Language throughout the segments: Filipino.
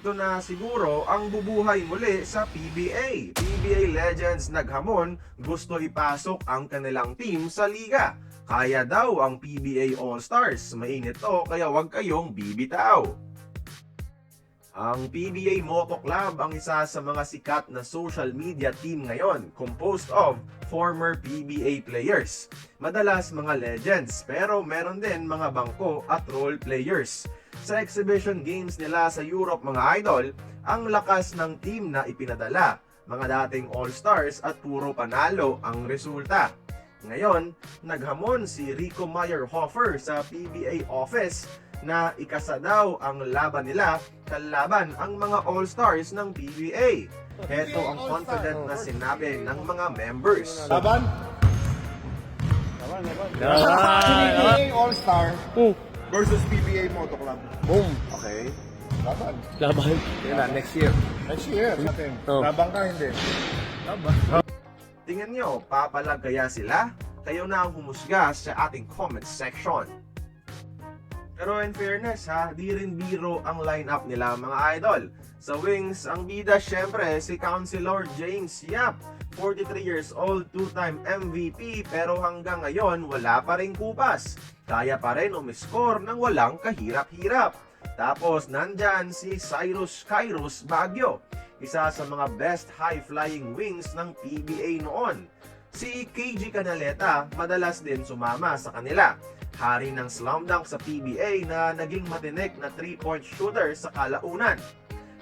ito na siguro ang bubuhay muli sa PBA. PBA Legends naghamon, gusto ipasok ang kanilang team sa liga. Kaya daw ang PBA All-Stars. Mainit to, kaya huwag kayong bibitaw. Ang PBA Moto Club ang isa sa mga sikat na social media team ngayon, composed of former PBA players. Madalas mga legends, pero meron din mga bangko at role players. Sa exhibition games nila sa Europe mga idol, ang lakas ng team na ipinadala. Mga dating all-stars at puro panalo ang resulta. Ngayon, naghamon si Rico Meyerhofer sa PBA office na ikasa daw ang laban nila kalaban ang mga all-stars ng PBA. Heto ang confident na sinabi ng mga members. Laban? PBA All-Star versus PBA Moto Club. Boom. Okay. Laban. Laban. Yan na, next year. Next year natin. Oh. Laban ka hindi. Tingnan nyo, papalag kaya sila? Kayo na ang humusga sa ating comment section. Pero in fairness ha, di rin biro ang lineup nila mga idol. Sa wings, ang bida syempre si Councilor James Yap. 43 years old, 2-time MVP pero hanggang ngayon wala pa rin kupas. Kaya pa rin umiscore ng walang kahirap-hirap. Tapos nandyan si Cyrus Kairos Baguio, isa sa mga best high-flying wings ng PBA noon. Si KG Canaleta madalas din sumama sa kanila. Hari ng slam dunk sa PBA na naging matinik na 3-point shooter sa kalaunan.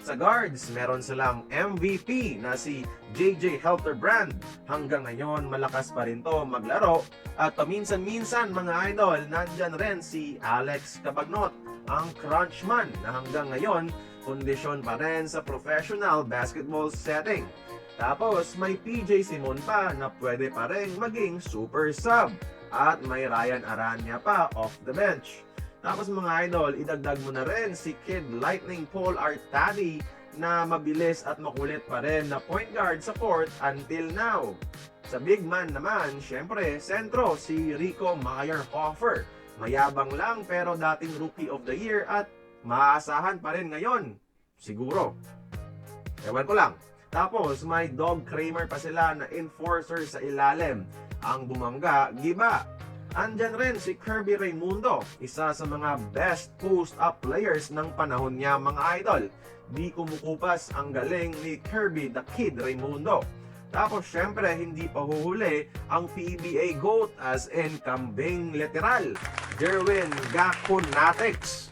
Sa guards, meron silang MVP na si JJ Helterbrand. Hanggang ngayon, malakas pa rin to maglaro. At paminsan-minsan mga idol, nandyan rin si Alex Cabagnot, ang crunchman na hanggang ngayon, kondisyon pa rin sa professional basketball setting. Tapos may PJ Simon pa na pwede pa rin maging super sub. At may Ryan Aranya pa off the bench. Tapos mga idol, idagdag mo na rin si Kid Lightning Paul Artadi na mabilis at makulit pa rin na point guard sa court until now. Sa big man naman, syempre, sentro si Rico Meyerhofer. Mayabang lang pero dating Rookie of the Year at maaasahan pa rin ngayon. Siguro. Ewan ko lang. Tapos may Dog Kramer pa sila na enforcer sa ilalim. Ang bumangga, giba. Andyan rin si Kirby Raimundo, isa sa mga best post-up players ng panahon niya mga idol. Di kumukupas ang galing ni Kirby the Kid Raimundo. Tapos syempre hindi pa huhuli ang PBA GOAT as in kambing literal, Jerwin Gakunatex.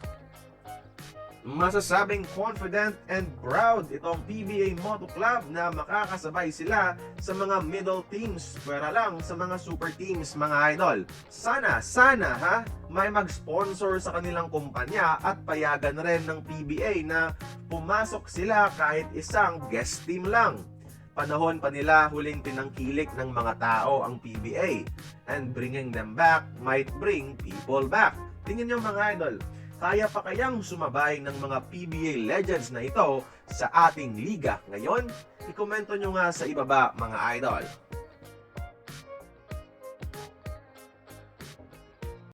Masasabing confident and proud itong PBA Moto Club na makakasabay sila sa mga middle teams, pwera lang sa mga super teams mga idol. Sana ha, may mag-sponsor sa kanilang kumpanya at payagan rin ng PBA na pumasok sila kahit isang guest team lang. Panahon pa nila huling tinangkilik ng mga tao ang PBA, and bringing them back might bring people back. Tingnan nyo mga idol, kaya pa kayang sumabay ng mga PBA legends na ito sa ating liga ngayon? I-komento nyo nga sa ibaba mga idol.